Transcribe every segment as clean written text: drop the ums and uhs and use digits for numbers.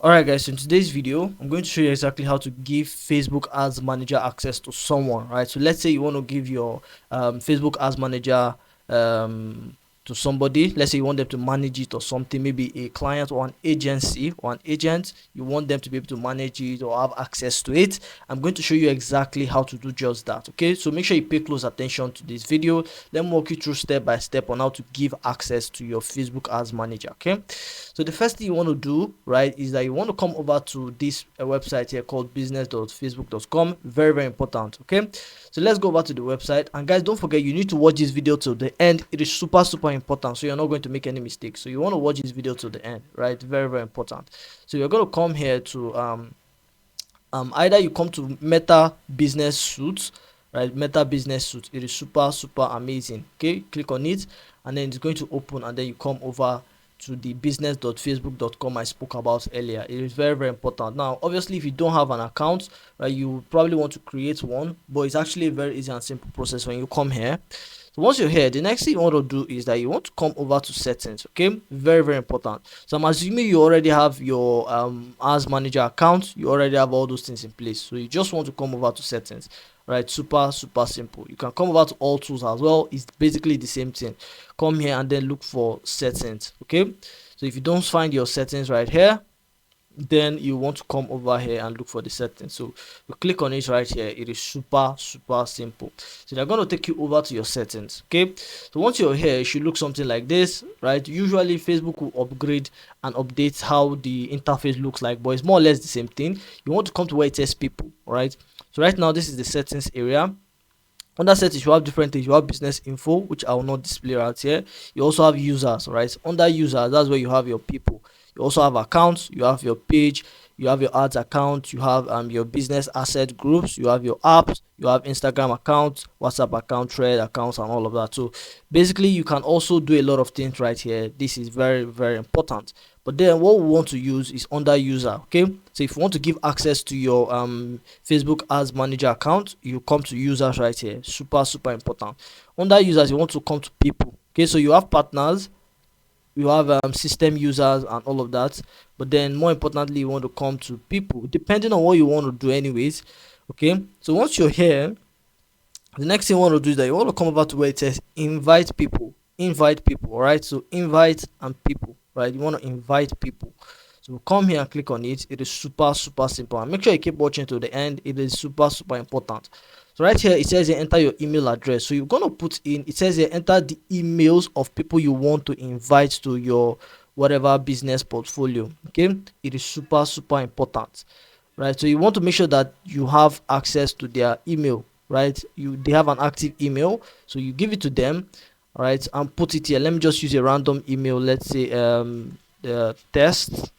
Alright guys, so in today's video, I'm going to show you exactly how to give Facebook Ads Manager access to someone, right? So let's say you want to give your Facebook Ads Manager um, to somebody. Let's say you want them to manage it or something, maybe a client or an agency or an agent. You want them to be able to manage it or have access to it. I'm going to show you exactly how to do just that, okay? So make sure you pay close attention to this video. Let me walk you through step by step on how to give access to your Facebook Ads Manager, okay? So the first thing you want to do, right, is that you want to come over to this website here called business.facebook.com. Very, very important, okay? So let's go over to the website, and guys, don't forget you need to watch this video till the end. It is super, super important, so you're not going to make any mistakes. So you want to watch this video till the end, right? Very, very important. So you're going to come here to either you come to Meta Business Suite, right? Meta Business Suite. It is super, super amazing. Okay, click on it, and then it's going to open, and then you come over to the business.facebook.com I spoke about earlier. It is very, very important. Now obviously, if you don't have an account, right, you probably want to create one, but it's actually a very easy and simple process when you come here. So once you're here, the next thing you want to do is that you want to come over to settings. Okay, very, very important. So I'm assuming you already have your ads manager account. You already have all those things in place, so you just want to come over to settings, right? Super, super simple. You can come over to all tools as well. It's basically the same thing. Come here and then look for settings. Okay, so if you don't find your settings right here, then you want to come over here and look for the settings. So you click on it right here. It is super, super simple. So they're going to take you over to your settings. Okay, so once you're here, it should look something like this, right? Usually Facebook will upgrade and update how the interface looks like, but it's more or less the same thing. You want to come to where it says people. All right, so right now this is the settings area. Under settings, you have different things. You have business info, which I will not display right here. You also have users, right? Under users, that's where you have your people. You also have accounts. You have your page. You have your ads account. You have your business asset groups. You have your apps. You have Instagram accounts, WhatsApp account, Thread accounts, and all of that. So basically, you can also do a lot of things right here. This is very, very important. But then what we want to use is under user. Okay, so if you want to give access to your Facebook Ads Manager account, you come to users right here. Super, super important. Under users, you want to come to people. Okay, so you have partners, you have system users and all of that, but then more importantly, you want to come to people, depending on what you want to do anyways. Okay, so once you're here, the next thing you want to do is that you want to come over to where it says invite people. Invite people. All right, so invite and people, right? You want to invite people. So come here and click on it. It is super, super simple, and make sure you keep watching to the end. It is super, super important. So right here it says here enter your email address. So you're gonna put in, it says here enter the emails of people you want to invite to your whatever business portfolio. Okay, it is super, super important, right? So you want to make sure that you have access to their email, right? They have an active email, so you give it to them, all right, and put it here. Let me just use a random email. Let's say the test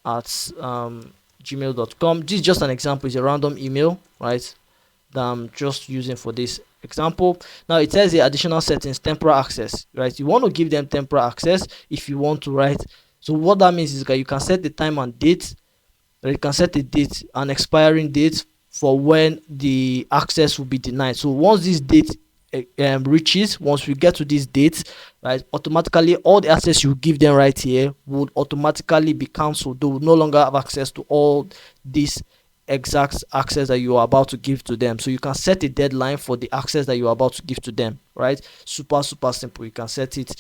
at gmail.com. This is just an example. It's a random email, right, that I'm just using for this example. Now it says the additional settings, temporal access, right? You want to give them temporal access if you want to, right? So what that means is that you can set the time and date, or you can set a date, an expiring date for when the access will be denied. So once this date reaches, once we get to this date, right, automatically all the access you give them right here would automatically be cancelled. They will no longer have access to all this exact access that you are about to give to them. So you can set a deadline for the access that you are about to give to them, right? Super, super simple. You can set it,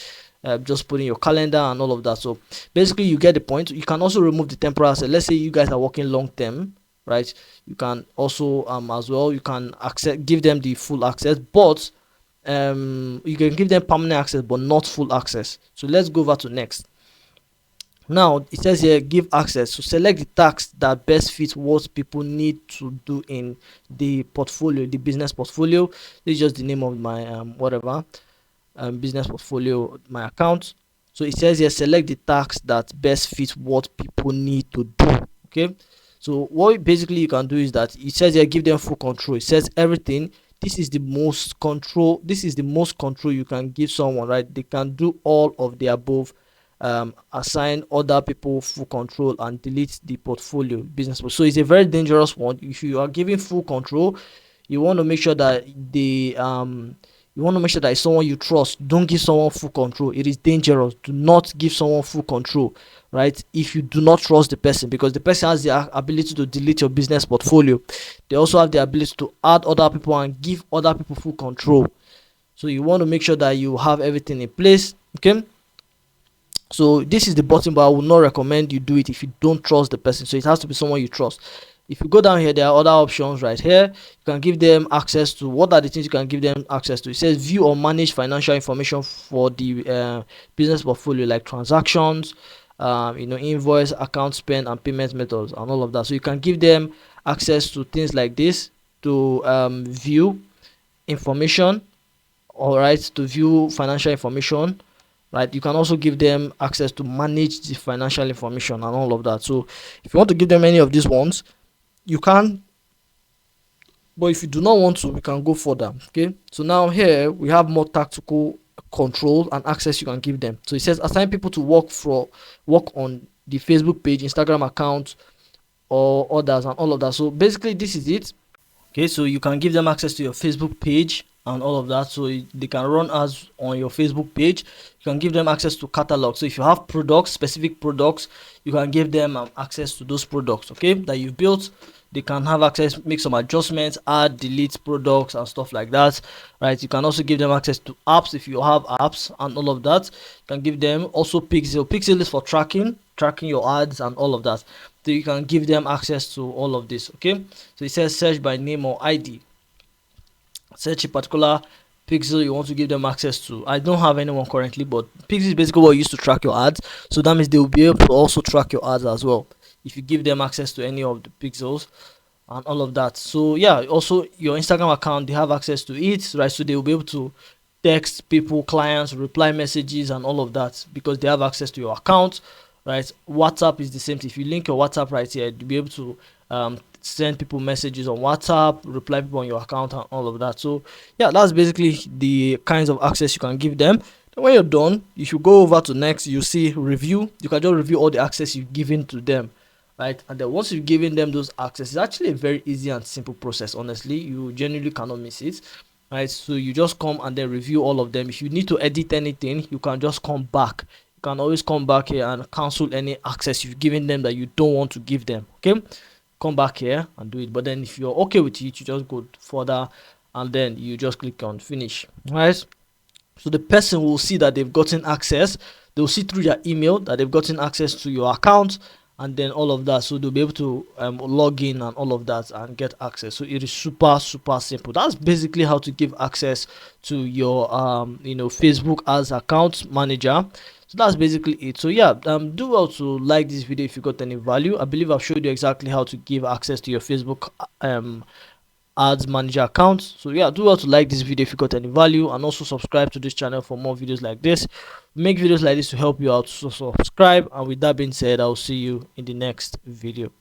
just put in your calendar and all of that. So basically you get the point. You can also remove the temporal access. Let's say you guys are working long term, right? You can also as well, you can give them the full access, but you can give them permanent access but not full access. So let's go over to next. Now it says here give access. So select the tasks that best fit what people need to do in the portfolio, the business portfolio. This is just the name of my whatever business portfolio, my account. So it says here select the tasks that best fit what people need to do. Okay, so what basically you can do is that it says here give them full control. It says everything. This is the most control. This is the most control you can give someone, right? They can do all of the above. Assign other people full control and delete the portfolio business. So it's a very dangerous one. If you are giving full control, you want to make sure that You want to make sure that it's someone you trust. Don't give someone full control. It is dangerous. Do not give someone full control, right? If you do not trust the person, because the person has the ability to delete your business portfolio. They also have the ability to add other people and give other people full control. So you want to make sure that you have everything in place. Okay, so this is the button, but I would not recommend you do it if you don't trust the person. So it has to be someone you trust. If you go down here, there are other options right here. You can give them access to, what are the things you can give them access to? It says view or manage financial information for the business portfolio, like transactions, invoice, account spend, and payment methods, and all of that. So you can give them access to things like this, to view information, all right, to view financial information, right? You can also give them access to manage the financial information and all of that. So if you want to give them any of these ones, you can, but if you do not want to, we can go further. Okay, so now here we have more tactical control and access you can give them. So it says assign people to work on the Facebook page, Instagram account, or others, and all of that. So basically this is it. Okay, so you can give them access to your Facebook page and all of that, so they can run ads on your Facebook page. You can give them access to catalog. So if you have products, specific products, you can give them access to those products, okay, that you've built. They can have access, make some adjustments, add, delete products and stuff like that, right? You can also give them access to apps if you have apps and all of that. You can give them also Pixel is for tracking your ads and all of that. So you can give them access to all of this. Okay, so it says search by name or ID. Search a particular pixel you want to give them access to. I don't have anyone currently, but pixel is basically what you use to track your ads, so that means they will be able to also track your ads as well if you give them access to any of the pixels and all of that. So yeah, also your Instagram account, they have access to it, right? So they will be able to text people, clients, reply messages and all of that because they have access to your account, right? WhatsApp is the same thing. If you link your WhatsApp right here, you'll be able to send people messages on WhatsApp, reply people on your account and all of that. So yeah, that's basically the kinds of access you can give them. Then when you're done, you should go over to next. You see review. You can just review all the access you've given to them, right? And then once you've given them those access, it's actually a very easy and simple process. Honestly, you genuinely cannot miss it, right? So you just come and then review all of them. If you need to edit anything, you can just come back. You can always come back here and cancel any access you've given them that you don't want to give them. Okay, come back here and do it. But then if you're okay with it, you just go further and then you just click on finish, right? So the person will see that they've gotten access. They'll see through their email that they've gotten access to your account and then all of that. So they'll be able to log in and all of that and get access. So it is super simple. That's basically how to give access to your Facebook as account manager. So that's basically it. So yeah, do well to like this video if you got any value. I believe I've showed you exactly how to give access to your Facebook ads manager account. So yeah, do well to like this video if you got any value, and also subscribe to this channel for more videos like this. We make videos like this to help you out, so subscribe. And with that being said, I'll see you in the next video.